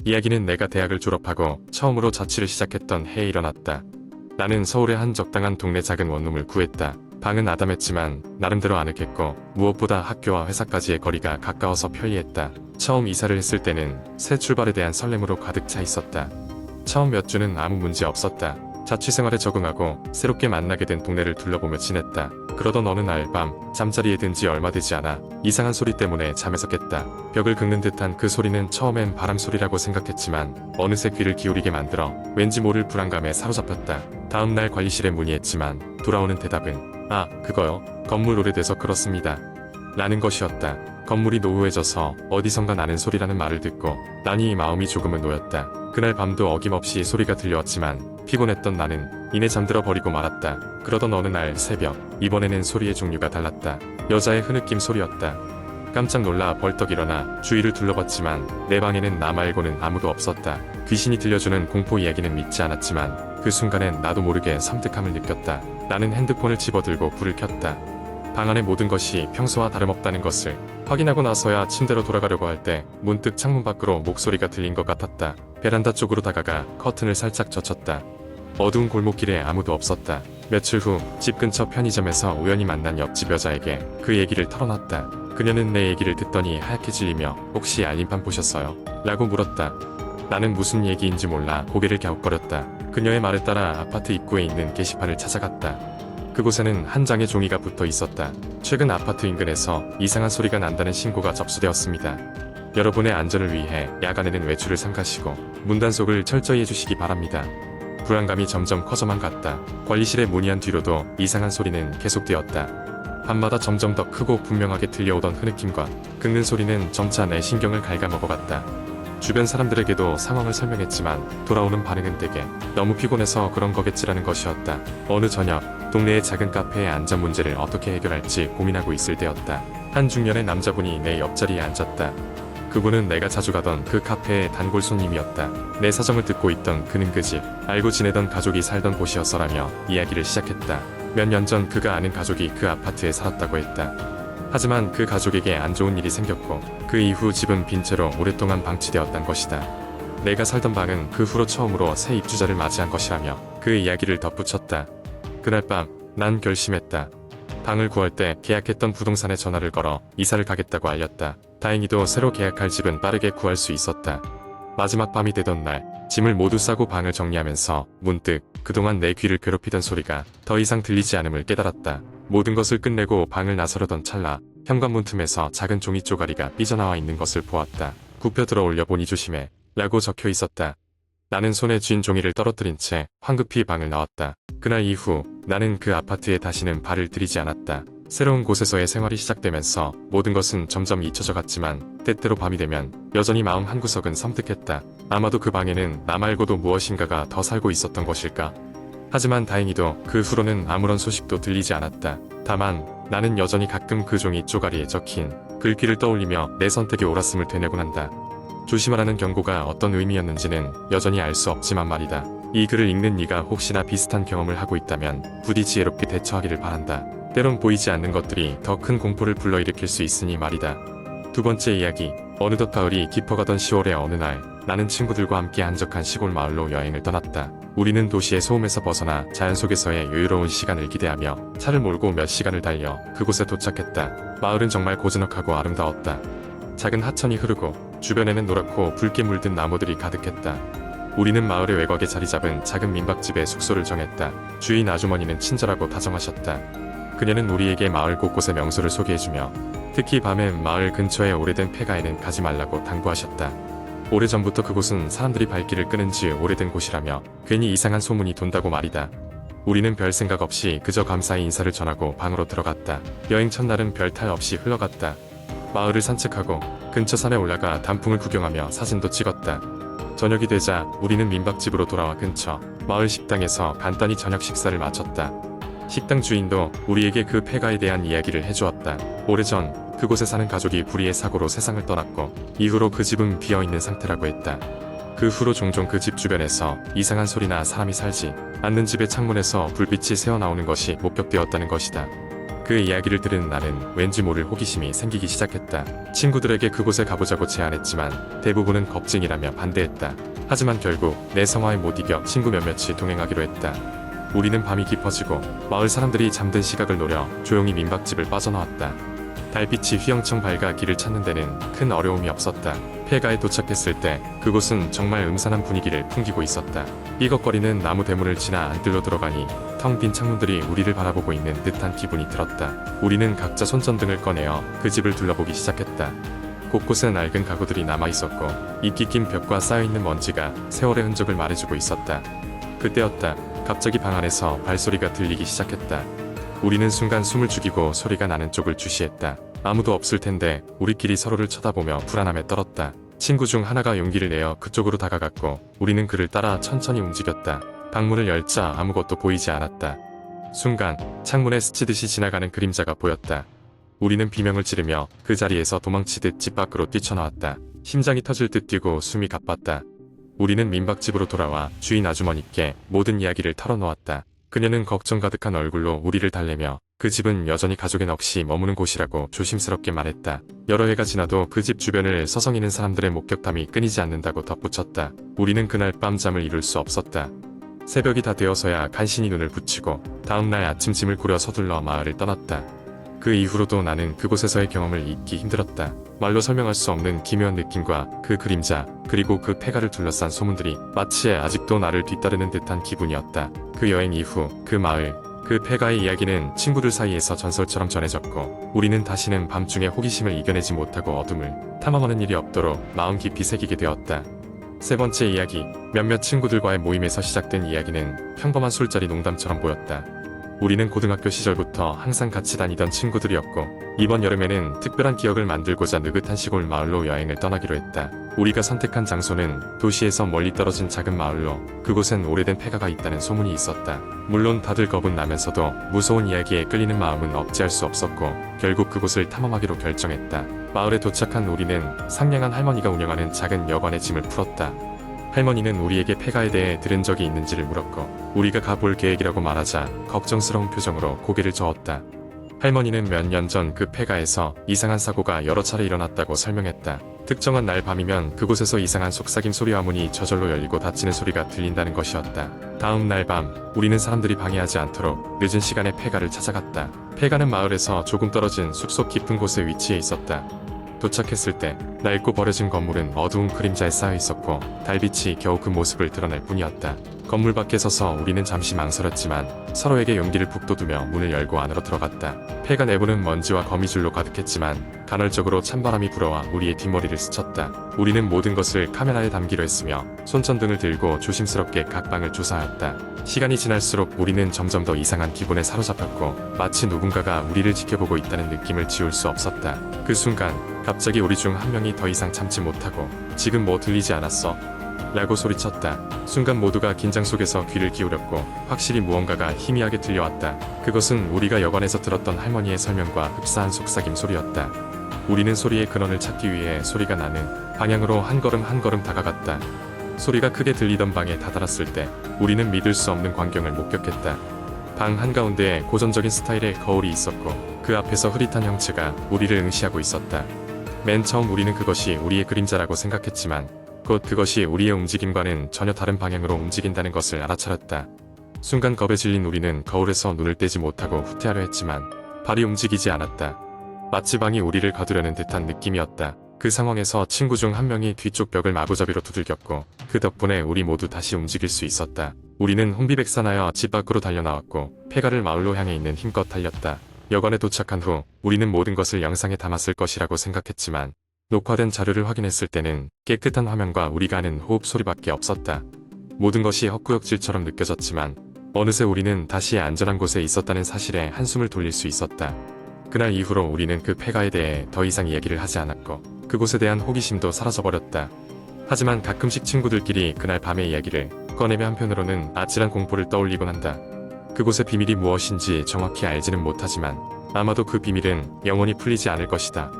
이야기는 내가 대학을 졸업하고 처음으로 자취를 시작했던 해에 일어났다. 나는 서울의 한 적당한 동네 작은 원룸을 구했다. 방은 아담했지만 나름대로 아늑했고 무엇보다 학교와 회사까지의 거리가 가까워서 편리했다. 처음 이사를 했을 때는 새 출발에 대한 설렘으로 가득 차 있었다. 처음 몇 주는 아무 문제 없었다. 자취 생활에 적응하고 새롭게 만나게 된 동네를 둘러보며 지냈다. 그러던 어느 날 밤 잠자리에 든 지 얼마 되지 않아 이상한 소리 때문에 잠에서 깼다. 벽을 긁는 듯한 그 소리는 처음엔 바람 소리라고 생각했지만 어느새 귀를 기울이게 만들어 왠지 모를 불안감에 사로잡혔다. 다음날 관리실에 문의했지만 돌아오는 대답은 "아, 그거요. 건물 오래돼서 그렇습니다." 라는 것이었다. 건물이 노후해져서 어디선가 나는 소리라는 말을 듣고 나니 마음이 조금은 놓였다. 그날 밤도 어김없이 소리가 들려왔지만 피곤했던 나는 이내 잠들어 버리고 말았다. 그러던 어느 날 새벽, 이번에는 소리의 종류가 달랐다. 여자의 흐느낌 소리였다. 깜짝 놀라 벌떡 일어나 주위를 둘러봤지만 내 방에는 나 말고는 아무도 없었다. 귀신이 들려주는 공포 이야기는 믿지 않았지만 그 순간엔 나도 모르게 섬뜩함을 느꼈다. 나는 핸드폰을 집어들고 불을 켰다. 방 안의 모든 것이 평소와 다름없다는 것을 확인하고 나서야 침대로 돌아가려고 할 때 문득 창문 밖으로 목소리가 들린 것 같았다. 베란다 쪽으로 다가가 커튼을 살짝 젖혔다. 어두운 골목길에 아무도 없었다. 며칠 후 집 근처 편의점에서 우연히 만난 옆집 여자에게 그 얘기를 털어놨다. 그녀는 내 얘기를 듣더니 하얗게 질리며 "혹시 알림판 보셨어요?" 라고 물었다. 나는 무슨 얘기인지 몰라 고개를 갸웃거렸다. 그녀의 말에 따라 아파트 입구에 있는 게시판을 찾아갔다. 그곳에는 한 장의 종이가 붙어 있었다. "최근 아파트 인근에서 이상한 소리가 난다는 신고가 접수되었습니다. 여러분의 안전을 위해 야간에는 외출을 삼가시고 문단속을 철저히 해주시기 바랍니다." 불안감이 점점 커져만 갔다. 관리실에 문의한 뒤로도 이상한 소리는 계속되었다. 밤마다 점점 더 크고 분명하게 들려오던 흐느낌과 긁는 소리는 점차 내 신경을 갉아먹어갔다. 주변 사람들에게도 상황을 설명했지만 돌아오는 반응은 대개 "너무 피곤해서 그런 거겠지라는 것이었다. 어느 저녁 동네의 작은 카페의 안전 문제를 어떻게 해결할지 고민하고 있을 때였다. 한 중년의 남자분이 내 옆자리에 앉았다. 그분은 내가 자주 가던 그 카페의 단골 손님이었다. 내 사정을 듣고 있던 그는 그 집, 알고 지내던 가족이 살던 곳이었어라며 이야기를 시작했다. 몇 년 전 그가 아는 가족이 그 아파트에 살았다고 했다. 하지만 그 가족에게 안 좋은 일이 생겼고 그 이후 집은 빈 채로 오랫동안 방치되었단 것이다. 내가 살던 방은 그 후로 처음으로 새 입주자를 맞이한 것이라며 그 이야기를 덧붙였다. 그날 밤 난 결심했다. 방을 구할 때 계약했던 부동산에 전화를 걸어 이사를 가겠다고 알렸다. 다행히도 새로 계약할 집은 빠르게 구할 수 있었다. 마지막 밤이 되던 날 짐을 모두 싸고 방을 정리하면서 문득 그동안 내 귀를 괴롭히던 소리가 더 이상 들리지 않음을 깨달았다. 모든 것을 끝내고 방을 나서려던 찰나 현관문 틈에서 작은 종이 쪼가리가 삐져나와 있는 것을 보았다. "굽혀 들어올려 보니 조심해" 라고 적혀 있었다. 나는 손에 쥔 종이를 떨어뜨린 채 황급히 방을 나왔다. 그날 이후 나는 그 아파트에 다시는 발을 들이지 않았다. 새로운 곳에서의 생활이 시작되면서 모든 것은 점점 잊혀져 갔지만 때때로 밤이 되면 여전히 마음 한구석은 섬뜩했다. 아마도 그 방에는 나 말고도 무엇인가가 더 살고 있었던 것일까? 하지만 다행히도 그 후로는 아무런 소식도 들리지 않았다. 다만 나는 여전히 가끔 그 종이 쪼가리에 적힌 글귀를 떠올리며 내 선택이 옳았음을 되뇌곤 한다. 조심하라는 경고가 어떤 의미였는지는 여전히 알 수 없지만 말이다. 이 글을 읽는 네가 혹시나 비슷한 경험을 하고 있다면 부디 지혜롭게 대처하기를 바란다. 때론 보이지 않는 것들이 더 큰 공포를 불러일으킬 수 있으니 말이다. 두 번째 이야기. 어느덧 가을이 깊어가던 10월의 어느 날 나는 친구들과 함께 한적한 시골 마을로 여행을 떠났다. 우리는 도시의 소음에서 벗어나 자연 속에서의 여유로운 시간을 기대하며 차를 몰고 몇 시간을 달려 그곳에 도착했다. 마을은 정말 고즈넉하고 아름다웠다. 작은 하천이 흐르고 주변에는 노랗고 붉게 물든 나무들이 가득했다. 우리는 마을의 외곽에 자리 잡은 작은 민박집에 숙소를 정했다. 주인 아주머니는 친절하고 다정하셨다. 그녀는 우리에게 마을 곳곳의 명소를 소개해주며 특히 밤엔 마을 근처의 오래된 폐가에는 가지 말라고 당부하셨다. 오래전부터 그곳은 사람들이 발길을 끄는 지 오래된 곳이라며 괜히 이상한 소문이 돈다고 말이다. 우리는 별 생각 없이 그저 감사의 인사를 전하고 방으로 들어갔다. 여행 첫날은 별 탈 없이 흘러갔다. 마을을 산책하고 근처 산에 올라가 단풍을 구경하며 사진도 찍었다. 저녁이 되자 우리는 민박집으로 돌아와 근처 마을 식당에서 간단히 저녁 식사를 마쳤다. 식당 주인도 우리에게 그 폐가에 대한 이야기를 해주었다. 오래전 그곳에 사는 가족이 불의의 사고로 세상을 떠났고 이후로 그 집은 비어있는 상태라고 했다. 그 후로 종종 그 집 주변에서 이상한 소리나 사람이 살지 않는 집의 창문에서 불빛이 새어나오는 것이 목격되었다는 것이다. 그 이야기를 들은 나는 왠지 모를 호기심이 생기기 시작했다. 친구들에게 그곳에 가보자고 제안했지만 대부분은 겁쟁이라며 반대했다. 하지만 결국 내 성화에 못 이겨 친구 몇몇이 동행하기로 했다. 우리는 밤이 깊어지고 마을 사람들이 잠든 시각을 노려 조용히 민박집을 빠져나왔다. 달빛이 휘영청 밝아 길을 찾는 데는 큰 어려움이 없었다. 폐가에 도착했을 때 그곳은 정말 음산한 분위기를 풍기고 있었다. 삐걱거리는 나무 대문을 지나 안뜰로 들어가니 텅 빈 창문들이 우리를 바라보고 있는 듯한 기분이 들었다. 우리는 각자 손전등을 꺼내어 그 집을 둘러보기 시작했다. 곳곳에 낡은 가구들이 남아있었고 잎기 낀 벽과 쌓여있는 먼지가 세월의 흔적을 말해주고 있었다. 그때였다. 갑자기 방 안에서 발소리가 들리기 시작했다. 우리는 순간 숨을 죽이고 소리가 나는 쪽을 주시했다. 아무도 없을 텐데 우리끼리 서로를 쳐다보며 불안함에 떨었다. 친구 중 하나가 용기를 내어 그쪽으로 다가갔고 우리는 그를 따라 천천히 움직였다. 방문을 열자 아무것도 보이지 않았다. 순간 창문에 스치듯이 지나가는 그림자가 보였다. 우리는 비명을 지르며 그 자리에서 도망치듯 집 밖으로 뛰쳐나왔다. 심장이 터질 듯 뛰고 숨이 가빴다. 우리는 민박집으로 돌아와 주인 아주머니께 모든 이야기를 털어놓았다. 그녀는 걱정 가득한 얼굴로 우리를 달래며 그 집은 여전히 가족의 넋이 머무는 곳이라고 조심스럽게 말했다. 여러 해가 지나도 그 집 주변을 서성이는 사람들의 목격담이 끊이지 않는다고 덧붙였다. 우리는 그날 밤 잠을 이룰 수 없었다. 새벽이 다 되어서야 간신히 눈을 붙이고 다음날 아침 짐을 꾸려 서둘러 마을을 떠났다. 그 이후로도 나는 그곳에서의 경험을 잊기 힘들었다. 말로 설명할 수 없는 기묘한 느낌과 그 그림자, 그리고 그 폐가를 둘러싼 소문들이 마치 아직도 나를 뒤따르는 듯한 기분이었다. 그 여행 이후 그 마을, 그 폐가의 이야기는 친구들 사이에서 전설처럼 전해졌고 우리는 다시는 밤중에 호기심을 이겨내지 못하고 어둠을 탐험하는 일이 없도록 마음 깊이 새기게 되었다. 세 번째 이야기, 몇몇 친구들과의 모임에서 시작된 이야기는 평범한 술자리 농담처럼 보였다. 우리는 고등학교 시절부터 항상 같이 다니던 친구들이었고 이번 여름에는 특별한 기억을 만들고자 느긋한 시골 마을로 여행을 떠나기로 했다. 우리가 선택한 장소는 도시에서 멀리 떨어진 작은 마을로 그곳엔 오래된 폐가가 있다는 소문이 있었다. 물론 다들 겁은 나면서도 무서운 이야기에 끌리는 마음은 억제할 수 없었고 결국 그곳을 탐험하기로 결정했다. 마을에 도착한 우리는 상냥한 할머니가 운영하는 작은 여관에 짐을 풀었다. 할머니는 우리에게 폐가에 대해 들은 적이 있는지를 물었고 우리가 가볼 계획이라고 말하자 걱정스러운 표정으로 고개를 저었다. 할머니는 몇 년 전 그 폐가에서 이상한 사고가 여러 차례 일어났다고 설명했다. 특정한 날 밤이면 그곳에서 이상한 속삭임 소리와 문이 저절로 열리고 닫히는 소리가 들린다는 것이었다. 다음 날 밤 우리는 사람들이 방해하지 않도록 늦은 시간에 폐가를 찾아갔다. 폐가는 마을에서 조금 떨어진 숲속 깊은 곳에 위치해 있었다. 도착했을 때 낡고 버려진 건물은 어두운 그림자에 쌓여 있었고 달빛이 겨우 그 모습을 드러낼 뿐이었다. 건물 밖에 서서 우리는 잠시 망설였지만 서로에게 용기를 북돋우며 문을 열고 안으로 들어갔다. 폐가 내부는 먼지와 거미줄로 가득했지만 간헐적으로 찬바람이 불어와 우리의 뒷머리를 스쳤다. 우리는 모든 것을 카메라에 담기로 했으며 손전등을 들고 조심스럽게 각 방을 조사하였다. 시간이 지날수록 우리는 점점 더 이상한 기분에 사로잡혔고 마치 누군가가 우리를 지켜보고 있다는 느낌을 지울 수 없었다. 그 순간 갑자기 우리 중 한 명이 더 이상 참지 못하고 지금 뭐 들리지 않았어? 라고 소리쳤다. 순간 모두가 긴장 속에서 귀를 기울였고 확실히 무언가가 희미하게 들려왔다. 그것은 우리가 여관에서 들었던 할머니의 설명과 흡사한 속삭임 소리였다. 우리는 소리의 근원을 찾기 위해 소리가 나는 방향으로 한 걸음 한 걸음 다가갔다. 소리가 크게 들리던 방에 다다랐을 때 우리는 믿을 수 없는 광경을 목격했다. 방 한가운데에 고전적인 스타일의 거울이 있었고 그 앞에서 흐릿한 형체가 우리를 응시하고 있었다. 맨 처음 우리는 그것이 우리의 그림자라고 생각했지만 곧 그것이 우리의 움직임과는 전혀 다른 방향으로 움직인다는 것을 알아차렸다. 순간 겁에 질린 우리는 거울에서 눈을 떼지 못하고 후퇴하려 했지만 발이 움직이지 않았다. 마치 방이 우리를 거두려는 듯한 느낌이었다. 그 상황에서 친구 중 한 명이 뒤쪽 벽을 마구잡이로 두들겼고 그 덕분에 우리 모두 다시 움직일 수 있었다. 우리는 혼비백산하여 집 밖으로 달려나왔고 폐가를 마을로 향해 있는 힘껏 달렸다. 여관에 도착한 후 우리는 모든 것을 영상에 담았을 것이라고 생각했지만 녹화된 자료를 확인했을 때는 깨끗한 화면과 우리가 하는 호흡 소리밖에 없었다. 모든 것이 헛구역질처럼 느껴졌지만 어느새 우리는 다시 안전한 곳에 있었다는 사실에 한숨을 돌릴 수 있었다. 그날 이후로 우리는 그 폐가에 대해 더 이상 이야기를 하지 않았고 그곳에 대한 호기심도 사라져버렸다. 하지만 가끔씩 친구들끼리 그날 밤의 이야기를 꺼내며 한편으로는 아찔한 공포를 떠올리곤 한다. 그곳의 비밀이 무엇인지 정확히 알지는 못하지만 아마도 그 비밀은 영원히 풀리지 않을 것이다.